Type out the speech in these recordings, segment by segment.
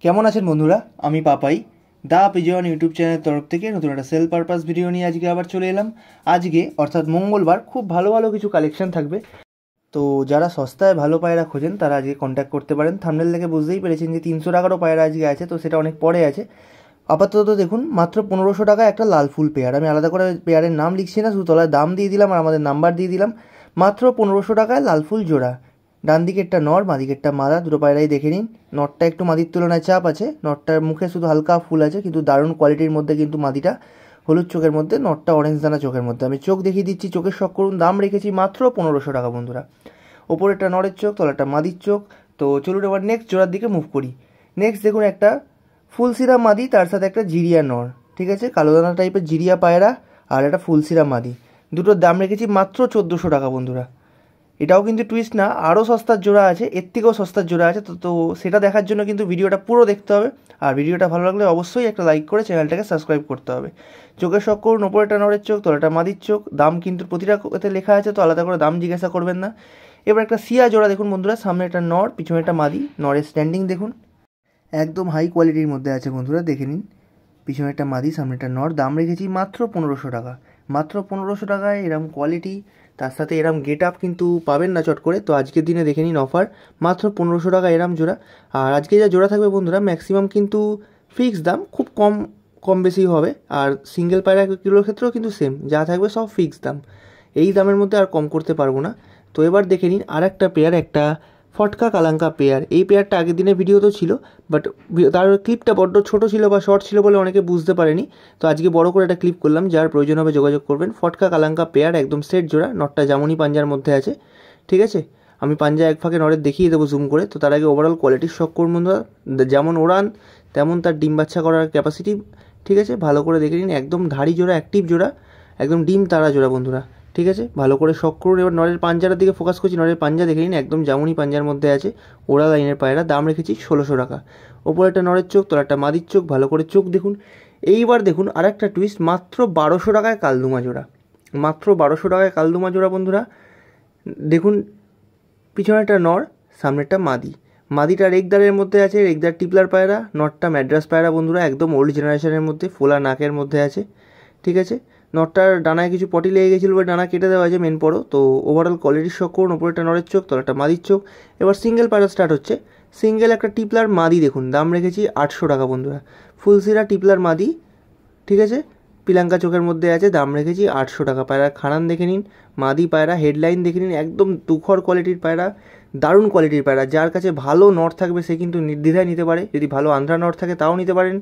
কেমন আছেন বন্ধুরা? আমি পাপাই দা পিজন ইউটিউব চ্যানেলের তরফ থেকে নতুন একটা সেল পারপাস ভিডিও নিয়ে আজকে আবার চলে এলাম। আজকে অর্থাৎ মঙ্গলবার খুব ভালো ভালো কিছু কালেকশন থাকবে। তো যারা সস্তায় ভালো পায়রা খোঁজেন তারা আজকে কন্ট্যাক্ট করতে পারেন। থাম্বনেল দেখে বুঝতেই পেরেছেন যে 300 টাকারও পায়রা আজকে আছে, তো সেটা অনেক পরে আছে। আপাতত দেখুন মাত্র 1500 টাকা একটা লাল ফুল পেয়ার। আমি আলাদা করে পেয়ারের নাম লিখছি না, শুধু তলায় দাম দিয়ে দিলাম আর আমাদের নাম্বার দিয়ে দিলাম। মাত্র 1500 টাকায় লাল ফুল জোড়া। ডান দিকেরটা নর, বাঁ দিকেরটা মাদা, দুটো পায়রাই দেখে নিন। নরটা একটু মাদির তুলনায় চাপ আছে, নরটার মুখে শুধু হালকা ফুল আছে, কিন্তু দারুণ কোয়ালিটির মধ্যে কিন্তু মাদিটা হলুদ চোখের মধ্যে, নরটা অরেঞ্জ দানা চোখের মধ্যে। আমি চোখ দেখিয়ে দিচ্ছি, চোখের শখ করুন। দাম রেখেছি মাত্র 1500 টাকা বন্ধুরা। ওপরেরটা নরের চোখ, তলাটা মাদির চোখ। তো চলুন এবার নেক্সট জোড়ার দিকে মুভ করি। নেক্সট দেখুন একটা ফুলসিরা মাদি, তার সাথে একটা জিরিয়া নর, ঠিক আছে, কালো দানা টাইপের জিরিয়া পায়রা আর একটা ফুলসিরা মাদি। দুটোর দাম রেখেছি মাত্র 1400 টাকা বন্ধুরা। এটাও কিন্তু টুইস্ট না, আরও সস্তার জোড়া আছে, এর থেকেও সস্তার জোড়া আছে। তো সেটা দেখার জন্য কিন্তু ভিডিওটা পুরো দেখতে হবে। আর ভিডিওটা ভালো লাগলে অবশ্যই একটা লাইক করে চ্যানেলটাকে সাবস্ক্রাইব করতে হবে। চোখের শখ করুন। ওপরেটা নরের চোখ, তলাটা মাদির চোখ। দাম কিন্তু প্রতিটা এতে লেখা আছে, তো আলাদা করে দাম জিজ্ঞাসা করবেন না। এবার একটা সিয়া জোড়া দেখুন বন্ধুরা। সামনে একটা নর, পিছনে একটা মাদি। নরের স্ট্যান্ডিং দেখুন, একদম হাই কোয়ালিটির মধ্যে আছে বন্ধুরা, দেখে নিন। পিছনে একটা মাদি, সামনে একটা নর। দাম রেখেছি মাত্র 1500 টাকা। মাত্র 1500 টাকায় এরম কোয়ালিটি, তার সাথে এরম গেট আপ কিন্তু পাবেন না চট করে। তো আজকের দিনে দেখে নিন অফার, মাত্র 1500 টাকা এরম জোড়া। আর আজকে যা জোড়া থাকবে বন্ধুরা, ম্যাক্সিমাম কিন্তু ফিক্স দাম, খুব কম কম বেশি হবে। আর সিঙ্গেল পায়রা কিলোর ক্ষেত্রেও কিন্তু সেম, যা থাকবে সব ফিক্স দাম। এই দামের মধ্যে আর কম করতে পারবো না। তো এবার দেখে নিন আর একটা পেয়ার, একটা ফটকা কালাঙ্কা পেয়ার। এই পেয়ারটা আগের দিনের ভিডিওতেও ছিল, বাট তার ক্লিপটা বড্ড ছোটো ছিল বা শর্ট ছিল বলে অনেকে বুঝতে পারেনি। তো আজকে বড় করে একটা ক্লিপ করলাম, যার প্রয়োজন হবে যোগাযোগ করবেন। ফটকা কালাঙ্কা পেয়ার, একদম সেট জোড়া। নটটা জামুনি পাঞ্জার মধ্যে আছে, ঠিক আছে। আমি পাঞ্জা এক ফাঁকে নরের দেখিয়ে দেবো জুম করে। তো তার আগে ওভারঅল কোয়ালিটির শখ করুন বন্ধুরা। যেমন ওড়ান তেমন তার ডিম বাচ্চা করার ক্যাপাসিটি, ঠিক আছে। ভালো করে দেখে নিন, একদম ধাড়ি জোড়া, অ্যাক্টিভ জোড়া, একদম ডিম তারা জোড়া বন্ধুরা, ঠিক আছে। ভালো করে শখ করুন। এবার নরের পাঞ্জার দিকে ফোকাস করছি। নরের পাঞ্জা দেখে নিন, একদম জামুনি পাঞ্জার মধ্যে আছে, ওড়া লাইনের পায়রা। দাম রেখেছি 1600 টাকা। ওপরে একটা নরের চোখ, তলাটা মাদির চোখ। ভালো করে চোখ দেখুন। এইবার দেখুন আর একটা টুইস্ট, মাত্র 1200 টাকায় কালদুমা জোড়া। মাত্র 1200 টাকায় কালদুমা জোড়া বন্ধুরা। দেখুন পিছনে একটা নর, সামনে একটা মাদি। মাদিটা রেগদারের মধ্যে আছে, রেগদার টিপলার পায়রা। নটটা ম্যাড্রাস পায়রা বন্ধুরা, একদম ওল্ড জেনারেশনের মধ্যে, ফোলা নাকের মধ্যে আছে, ঠিক আছে। নটটার ডানায় কিছু পটি লেগে গেছিলো বলে ডানা কেটে দেওয়া আছে মেন পরও। তো ওভারঅল কোয়ালিটির শখ করুন। ওপরেটা নরের চোখ, তলাটা মাদির চোখ। এবার সিঙ্গেল পায়রা স্টার্ট হচ্ছে। সিঙ্গেল একটা টিপলার মাদি দেখুন, দাম রেখেছি 800 টাকা বন্ধুরা। ফুলসিরা টিপলার মাদি, ঠিক আছে, পিলাঙ্কা চোখের মধ্যে আছে। দাম রেখেছি 800 টাকা। পায়রার খানান দেখে নিন, মাদি পায়রা, হেডলাইন দেখে নিন, একদম তুখর কোয়ালিটির পায়রা, দারুণ কোয়ালিটির পায়রা। যার কাছে ভালো নট থাকবে সে কিন্তু নির্দ্বিধায় নিতে পারে। যদি ভালো আন্ধ্রা নট থাকে তাও নিতে পারেন,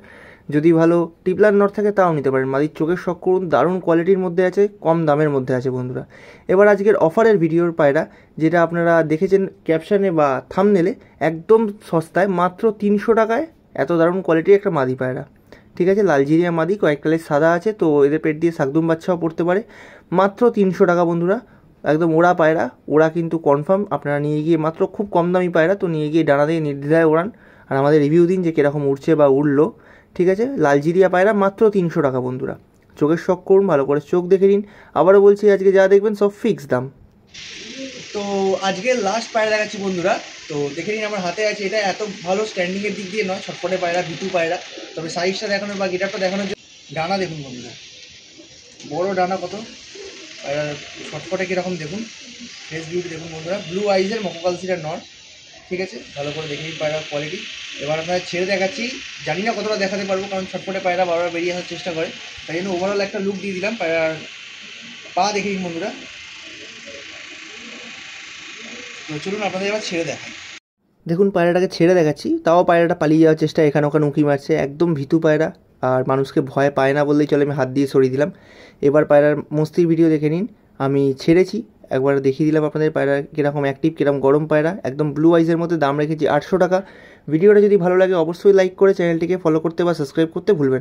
যদি ভালো টিপলার নট থাকে তাও নিতে পারেন। মাদির চোখের শখ করুন, দারুণ কোয়ালিটির মধ্যে আছে, কম দামের মধ্যে আছে বন্ধুরা। এবার আজকের অফারের ভিডিওর পায়রা, যেটা আপনারা দেখেছেন ক্যাপশনে বা থাম্বনেলে, একদম সস্তায় মাত্র 300 টাকায় এত দারুণ কোয়ালিটির একটা মাদি পায়রা, ঠিক আছে। লালজিরিয়া মাদি, কয়েকটা লেজ সাদা আছে, তো এদের পেট দিয়ে শাকদুম বাচ্চাও পড়তে পারে। মাত্র 300 টাকা বন্ধুরা। একদম ওড়া পায়রা, ওড়া কিন্তু কনফার্ম। আপনারা নিয়ে গিয়ে, মাত্র খুব কম দামি পায়রা, তো নিয়ে গিয়ে ডানা দিয়ে নির্দ্বিধায় ওড়ান আর আমাদের রিভিউ দিন যে কীরকম উঠছে বা উড়লো, ঠিক আছে। লালজিরিয়া পায়রা মাত্র 300 টাকা বন্ধুরা। চোখের শখ করুন, ভালো করে চোখ দেখে নিন। আবারও বলছি, আজকে যা দেখবেন সব ফিক্স দাম। তো আজকের লাস্ট পায়রা দেখাচ্ছি বন্ধুরা। তো দেখে নিন আমার হাতে আছে, এটা এত ভালো স্ট্যান্ডিংয়ের দিক দিয়ে নয়, ছটফটে পায়রা, ভিটু পায়রা। তবে সাইজটা দেখানোর বা গেটআপটা দেখানোর জন্য ডানা দেখুন বন্ধুরা, বড় ডানা কত, পায়রা ছটফটে কীরকম দেখুন, ফেস বিউটি দেখুন বন্ধুরা। ব্লু আইজের মকোকালসিটার নর, ঠিক আছে। ভালো করে দেখে নিন পায়রার কোয়ালিটি। এবার আপনারা ছেড়ে দেখাচ্ছি, জানি না কতটা দেখাতে পারবো, কারণ ছটফটে পায়রা বারবার বেরিয়ে আসার চেষ্টা করে, তাই জন্য ওভারঅল একটা লুক দিয়ে দিলাম। পায়রার পা দেখে নিন বন্ধুরা। তো চলুন আপনাদের এবার ছেড়ে দেখাই। দেখুন পায়রাটাকে ছেড়ে দেখাচ্ছি, তাও পায়রাটা পালিয়ে যাওয়ার চেষ্টা, এখানে ওখানে উঁকি মারছে, একদম ভীতু পায়রা আর মানুষকে ভয় পায় না বললেই চলে। আমি হাত দিয়ে সরিয়ে দিলাম। এবার পায়রার মস্তির ভিডিও দেখে নিন। আমি ছেড়েছি, একবার দেখিয়ে দিলাম আপনাদের পায়রা কীরকম অ্যাক্টিভ, কীরকম গরম পায়রা, একদম ব্লু আইজের মধ্যে। দাম রেখেছি 800 টাকা। ভিডিওটা যদি ভালো লাগে অবশ্যই লাইক করে চ্যানেলটিকে ফলো করতে বা সাবস্ক্রাইব করতে ভুলবেন।